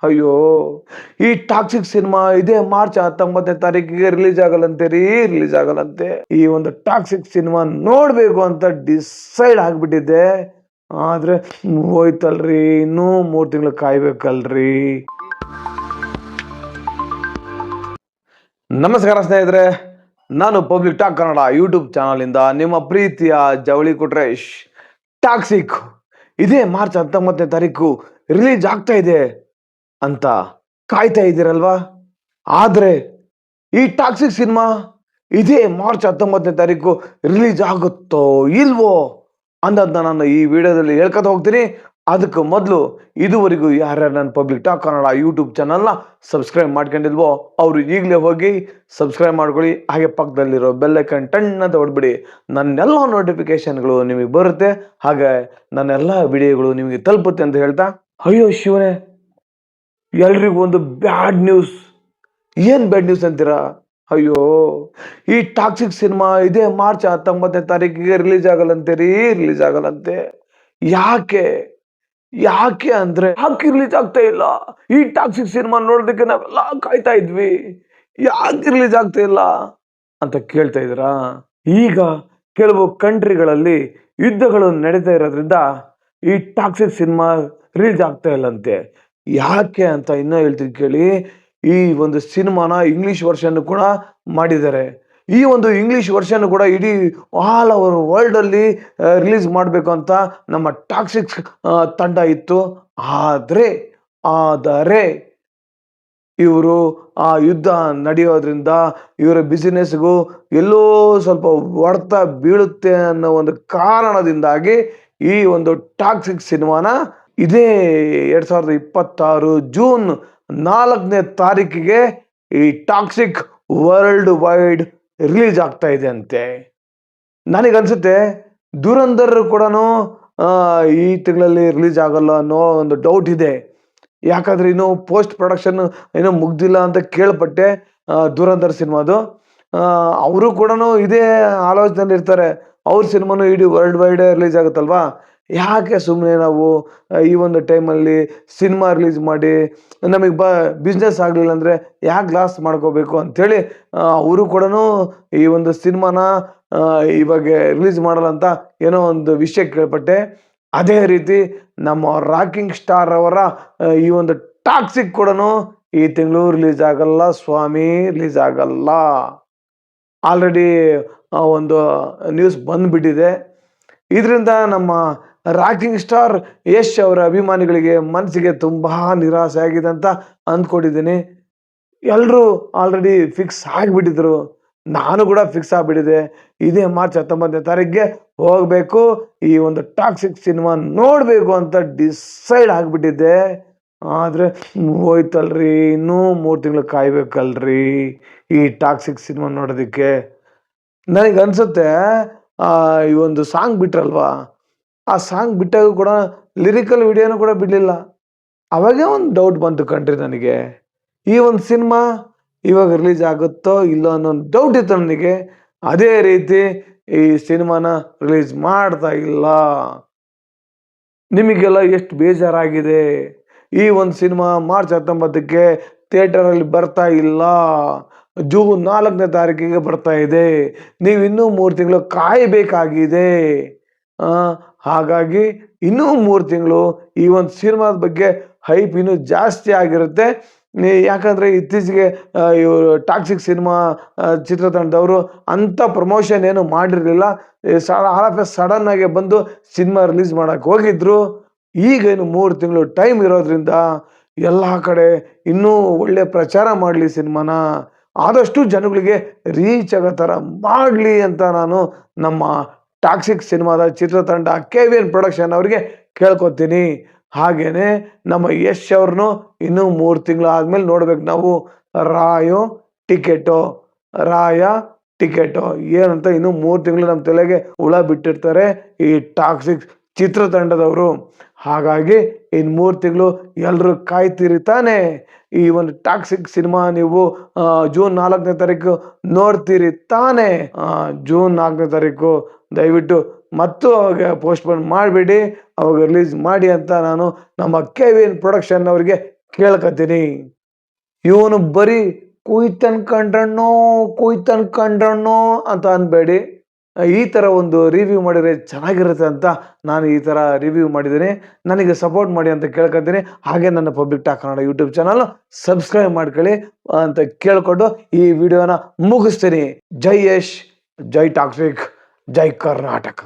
ಅಯ್ಯೋ, ಈ toxic cinema ಇದೇ ಮಾರ್ಚ್ 19ನೇ ತಾರೀಕಿಗೆ ರಿಲೀಸ್ ಆಗಲ್ಲಂತೆ. ಈ ಒಂದು ಟಾಕ್ಸಿಕ್ ಸಿನಿಮಾ ನೋಡ್ಬೇಕು ಅಂತ ಡಿಸೈಡ್ ಆಗ್ಬಿಟ್ಟಿದ್ದೆ. ಆದ್ರೆ ಹೋಯ್ತಲ್ರಿ, ಇನ್ನೂ 3 ತಿಂಗಳು ಕಾಯ್ಬೇಕಲ್ರಿ. ನಮಸ್ಕಾರ ಸ್ನೇಹಿತರೆ, ನಾನು public talk Kannada YouTube channel ಇಂದ ನಿಮ್ಮ ಪ್ರೀತಿಯ ಜವಳಿ ಕೊಟ್ರೇಶ್. ಟಾಕ್ಸಿಕ್ ಇದೇ ಮಾರ್ಚ್ 19ನೇ ತಾರೀಕು ರಿಲೀಸ್ ಆಗ್ತಾ ಇದೆ ಅಂತ ಕಾಯ್ತಾ ಇದ್ದೀರಲ್ವಾ? ಆದ್ರೆ ಈ ಟಾಕ್ಸಿಕ್ ಸಿನಿಮಾ ಇದೇ ಮಾರ್ಚ್ 19ನೇ ತಾರೀಕು ರಿಲೀಸ್ ಆಗುತ್ತೋ ಇಲ್ವೋ ಅನ್ನೋದನ್ನ ನಾನು ಈ ವಿಡಿಯೋದಲ್ಲಿ ಹೇಳ್ಕೊತ ಹೋಗ್ತೀನಿ. ಅದಕ್ಕೆ ಮೊದಲು ಇದುವರೆಗೂ ಯಾರ್ಯಾರು ನನ್ನ ಪಬ್ಲಿಕ್ ಟಾಕ್ ಕನ್ನಡ ಯೂಟ್ಯೂಬ್ ಚಾನಲ್ನ ಸಬ್ಸ್ಕ್ರೈಬ್ ಮಾಡ್ಕೊಂಡಿಲ್ವೋ ಅವರು ಈಗಲೇ ಹೋಗಿ ಸಬ್ಸ್ಕ್ರೈಬ್ ಮಾಡ್ಕೊಳ್ಳಿ. ಹಾಗೆ ಪಕ್ಕದಲ್ಲಿರೋ ಬೆಲ್ ಐಕನ್ ಟನ್ ಅಂತ ಹೊಡ್ಬಿಡಿ. ನನ್ನೆಲ್ಲ ನೋಟಿಫಿಕೇಶನ್ಗಳು ನಿಮಗೆ ಬರುತ್ತೆ, ಹಾಗೆ ನನ್ನೆಲ್ಲ ವಿಡಿಯೋಗಳು ನಿಮಗೆ ತಲುಪುತ್ತೆ ಅಂತ ಹೇಳ್ತಾ, ಅಯ್ಯೋ ಶಿವನೇ, ಎಲ್ರಿಗೂ ಒಂದು ಬ್ಯಾಡ್ ನ್ಯೂಸ್. ಏನು ಬ್ಯಾಡ್ ನ್ಯೂಸ್ ಅಂತೀರಾ? ಅಯ್ಯೋ, ಈ ಟಾಕ್ಸಿಕ್ ಸಿನಿಮಾ ಇದೇ ಮಾರ್ಚ್ 19ನೇ ತಾರೀಕಿಗೆ ರಿಲೀಸ್ ಆಗಲ್ಲಂತೆ. ಯಾಕೆ ಯಾಕೆ ಅಂದ್ರೆ ಯಾಕೆ ರಿಲೀಸ್ ಆಗ್ತಾ ಇಲ್ಲ? ಈ ಟಾಕ್ಸಿಕ್ ಸಿನಿಮಾ ನೋಡೋದಕ್ಕೆ ನಾವೆಲ್ಲ ಕಾಯ್ತಾ ಇದ್ವಿ, ಯಾಕೆ ರಿಲೀಸ್ ಆಗ್ತಾ ಇಲ್ಲ ಅಂತ ಕೇಳ್ತಾ ಇದ್ದೀರಾ? ಈಗ ಕೆಲವು ಕಂಟ್ರಿಗಳಲ್ಲಿ ಯುದ್ಧಗಳು ನಡೀತಾ ಇರೋದ್ರಿಂದ ಈ ಟಾಕ್ಸಿಕ್ ಸಿನಿಮಾ ರಿಲೀಸ್ ಆಗ್ತಾ ಇಲ್ಲಂತೆ. ಯಾಕೆ ಅಂತ ಇನ್ನೂ ಹೇಳ್ತೀನಿ ಕೇಳಿ. ಈ ಒಂದು ಸಿನಿಮಾನ ಇಂಗ್ಲಿಷ್ ವರ್ಷನ್ ಕೂಡ ಮಾಡಿದ್ದಾರೆ. ಈ ಒಂದು ಇಂಗ್ಲಿಷ್ ವರ್ಷನ್ ಕೂಡ ಇಡೀ ಆಲ್ ಓವರ್ ವರ್ಲ್ಡ್ ಅಲ್ಲಿ ರಿಲೀಸ್ ಮಾಡಬೇಕು ಅಂತ ನಮ್ಮ ಟಾಕ್ಸಿಕ್ ತಂಡ ಇತ್ತು. ಆದರೆ ಇವರು ಆ ಯುದ್ಧ ನಡೆಯೋದ್ರಿಂದ ಇವರ ಬಿಸಿನೆಸ್ಗೂ ಎಲ್ಲೋ ಸ್ವಲ್ಪ ಹೊಡೆತ ಬೀಳುತ್ತೆ ಅನ್ನೋ ಒಂದು ಕಾರಣದಿಂದಾಗಿ ಈ ಒಂದು ಟಾಕ್ಸಿಕ್ ಸಿನಿಮಾನ ಇದೇ 2026 ಜೂನ್ 4ನೇ ತಾರೀಕಿಗೆ ಈ ಟಾಕ್ಸಿಕ್ ವರ್ಲ್ಡ್ ವೈಡ್ ರಿಲೀಸ್ ಆಗ್ತಾ ಇದೆ ಅಂತೆ. ನನಗನ್ಸುತ್ತೆ ದುರಂಧರ್ ಕೂಡ ಈ ತಿಂಗಳಲ್ಲಿ ರಿಲೀಸ್ ಆಗಲ್ಲ ಅನ್ನೋ ಒಂದು ಡೌಟ್ ಇದೆ. ಯಾಕಂದ್ರೆ ಇನ್ನು ಪೋಸ್ಟ್ ಪ್ರೊಡಕ್ಷನ್ ಏನೋ ಮುಗ್ದಿಲ್ಲ ಅಂತ ಕೇಳ್ಪಟ್ಟೆ ದುರಂಧರ್ ಸಿನಿಮಾದು. ಅವರು ಕೂಡ ಇದೇ ಆಲೋಚನೆಯಲ್ಲಿ ಇರ್ತಾರೆ, ಅವ್ರ ಸಿನಿಮಾನು ಇಡೀ ವರ್ಲ್ಡ್ ವೈಡ್ ರಿಲೀಸ್ ಆಗುತ್ತಲ್ವಾ, ಯಾಕೆ ಸುಮ್ಮನೆ ನಾವು ಈ ಒಂದು ಟೈಮಲ್ಲಿ ಸಿನಿಮಾ ರಿಲೀಸ್ ಮಾಡಿ ನಮಗೆ ಬಿಸ್ನೆಸ್ ಆಗಲಿಲ್ಲ ಅಂದರೆ ಯಾಕೆ ಲಾಸ್ ಮಾಡ್ಕೋಬೇಕು ಅಂಥೇಳಿ ಅವರು ಕೂಡ ಈ ಒಂದು ಸಿನಿಮಾನ ಇವಾಗ ರಿಲೀಸ್ ಮಾಡಲ್ಲ ಅಂತ ಏನೋ ಒಂದು ವಿಷಯ ಕೇಳ್ಪಟ್ಟೆ. ಅದೇ ರೀತಿ ನಮ್ಮ ರಾಕಿಂಗ್ ಸ್ಟಾರ್ ಅವರ ಈ ಒಂದು ಟಾಕ್ಸಿಕ್ ಕೂಡ ಈ ತಿಂಗಳು ರಿಲೀಸ್ ಆಗಲ್ಲ ಸ್ವಾಮಿ, ರಿಲೀಸ್ ಆಗಲ್ಲ. ಆಲ್ರೆಡಿ ಒಂದು ನ್ಯೂಸ್ ಬಂದ್ಬಿಟ್ಟಿದೆ. ಇದರಿಂದ ನಮ್ಮ ರಾಕಿಂಗ್ ಸ್ಟಾರ್ ಯಶ್ ಅವರ ಅಭಿಮಾನಿಗಳಿಗೆ ಮನಸ್ಸಿಗೆ ತುಂಬ ನಿರಾಸೆ ಆಗಿದೆ ಅಂತ ಅಂದ್ಕೊಂಡಿದ್ದೀನಿ. ಎಲ್ಲರೂ ಆಲ್ರೆಡಿ ಫಿಕ್ಸ್ ಆಗಿಬಿಟ್ಟಿದ್ರು, ನಾನು ಕೂಡ ಫಿಕ್ಸ್ ಆಗಿಬಿಟ್ಟಿದೆ. ಇದೇ ಮಾರ್ಚ್ 19ನೇ ತಾರೀಕಿಗೆ ಹೋಗಬೇಕು, ಈ ಒಂದು ಟಾಕ್ಸಿಕ್ ಸಿನಿಮಾ ನೋಡಬೇಕು ಅಂತ ಡಿಸೈಡ್ ಆಗಿಬಿಟ್ಟಿದ್ದೆ. ಆದರೆ ಹೋಯ್ತಲ್ರಿ, ಇನ್ನೂ 3 ತಿಂಗಳು ಕಾಯ್ಬೇಕಲ್ರಿ ಈ ಟಾಕ್ಸಿಕ್ ಸಿನಿಮಾ ನೋಡೋದಕ್ಕೆ. ನನಗನ್ಸುತ್ತೆ ಈ ಒಂದು ಸಾಂಗ್ ಬಿಟ್ರಲ್ವಾ, ಆ ಸಾಂಗ್ ಬಿಟ್ಟಾಗ ಕೂಡ ಲಿರಿಕಲ್ ವಿಡಿಯೋನು ಕೂಡ ಬಿಡಲಿಲ್ಲ. ಅವಾಗೇ ಒಂದು ಡೌಟ್ ಬಂತು ಕಣ್ರಿ ನನಗೆ, ಈ ಒಂದು ಸಿನಿಮಾ ಇವಾಗ ರಿಲೀಸ್ ಆಗುತ್ತೋ ಇಲ್ಲೋ ಅನ್ನೋ ಒಂದು ಡೌಟ್ ಇತ್ತು ನನಗೆ. ಅದೇ ರೀತಿ ಈ ಸಿನಿಮಾನ ರಿಲೀಸ್ ಮಾಡ್ತಾ ಇಲ್ಲ. ನಿಮಗೆಲ್ಲ ಎಷ್ಟು ಬೇಜಾರಾಗಿದೆ. ಈ ಒಂದು ಸಿನಿಮಾ ಮಾರ್ಚ್ 19ಕ್ಕೆ ಥಿಯೇಟರಲ್ಲಿ ಬರ್ತಾ ಇಲ್ಲ, ಜೂನ್ 4ನೇ ತಾರೀಕಿಗೆ ಬರ್ತಾ ಇದೆ. ನೀವು ಇನ್ನೂ 3 ತಿಂಗಳು ಕಾಯಬೇಕಾಗಿದೆ. ಹಾಗಾಗಿ ಇನ್ನೂ 3 ತಿಂಗಳು ಈ ಒಂದು ಸಿನಿಮಾದ ಬಗ್ಗೆ ಹೈಪ್ ಇನ್ನೂ ಜಾಸ್ತಿ ಆಗಿರುತ್ತೆ. ಯಾಕಂದರೆ ಇತ್ತೀಚೆಗೆ ಇವರು ಟಾಕ್ಸಿಕ್ ಸಿನಿಮಾ ಚಿತ್ರತಂಡದವರು ಅಂಥ ಪ್ರಮೋಷನ್ ಏನು ಮಾಡಿರಲಿಲ್ಲ. ಸಡನ್ ಆಗಿ ಬಂದು ಸಿನಿಮಾ ರಿಲೀಸ್ ಮಾಡೋಕ್ಕೆ ಹೋಗಿದ್ರು. ಈಗ ಇನ್ನು 3 ತಿಂಗಳು ಟೈಮ್ ಇರೋದ್ರಿಂದ ಎಲ್ಲ ಕಡೆ ಇನ್ನೂ ಒಳ್ಳೆ ಪ್ರಚಾರ ಮಾಡಲಿ, ಸಿನಿಮಾನ ಆದಷ್ಟು ಜನಗಳಿಗೆ ರೀಚ್ ಆಗೋ ಥರ ಮಾಡಲಿ ಅಂತ ನಾನು ನಮ್ಮ ಟಾಕ್ಸಿಕ್ ಸಿನಿಮಾದ ಚಿತ್ರತಂಡ KVN ಪ್ರೊಡಕ್ಷನ್ ಅವರಿಗೆ ಕೇಳ್ಕೊತೀನಿ. ಹಾಗೇನೆ ನಮ್ಮ ಯಶ್ ಅವ್ರನ್ನು ಇನ್ನೂ 3 ತಿಂಗಳು ಆದಮೇಲೆ ನೋಡ್ಬೇಕು ನಾವು. ರಾಯ ಟಿಕೆಟೋ ಏನಂತ ಇನ್ನೂ 3 ತಿಂಗಳು ನಮ್ಮ ತಲೆಗೆ ಹುಳ ಬಿಟ್ಟಿರ್ತಾರೆ ಈ ಟಾಕ್ಸಿಕ್ ಚಿತ್ರತಂಡದವರು. ಹಾಗಾಗಿ ಇನ್ನು 3 ತಿಂಗಳು ಎಲ್ಲರೂ ಕಾಯ್ತಿರಿ ತಾನೆ. ಈ ಒಂದು ಟಾಕ್ಸಿಕ್ ಸಿನಿಮಾ ನೀವು ಜೂನ್ 4ನೇ ತಾರೀಕು ನೋಡ್ತೀರಿ ತಾನೆ. ಜೂನ್ 4ನೇ ತಾರೀಕು ದಯವಿಟ್ಟು ಮತ್ತು ಅವಾಗ ಪೋಸ್ಟ್ಪೋನ್ ಮಾಡಬೇಡಿ, ಅವಾಗ ರಿಲೀಸ್ ಮಾಡಿ ಅಂತ ನಾನು ನಮ್ಮ KVN ಪ್ರೊಡಕ್ಷನ್ ಅವರಿಗೆ ಕೇಳ್ಕತೀನಿ. ಇವನು ಬರೀ ಕುಯ್ತನ್ಕಂಡ್ರಣ್ಣೋ ಅಂತ ಅನ್ಬೇಡಿ. ಈ ತರ ಒಂದು ರಿವ್ಯೂ ಮಾಡಿದ್ರೆ ಚೆನ್ನಾಗಿರುತ್ತೆ ಅಂತ ನಾನು ಈ ತರ ರಿವ್ಯೂ ಮಾಡಿದ್ದೀನಿ. ನನಗೆ ಸಪೋರ್ಟ್ ಮಾಡಿ ಅಂತ ಕೇಳ್ಕೊತೀನಿ. ಹಾಗೆ ನನ್ನ public talk Kannada YouTube channel subscribe ಮಾಡ್ಕೊಳ್ಳಿ ಅಂತ ಕೇಳ್ಕೊಂಡು ಈ ವಿಡಿಯೋನ ಮುಗಿಸ್ತೀನಿ. ಜೈ ಯಶ್, ಜೈ ಟಾಕ್ಸಿಕ್, ಜೈ ಕರ್ನಾಟಕ.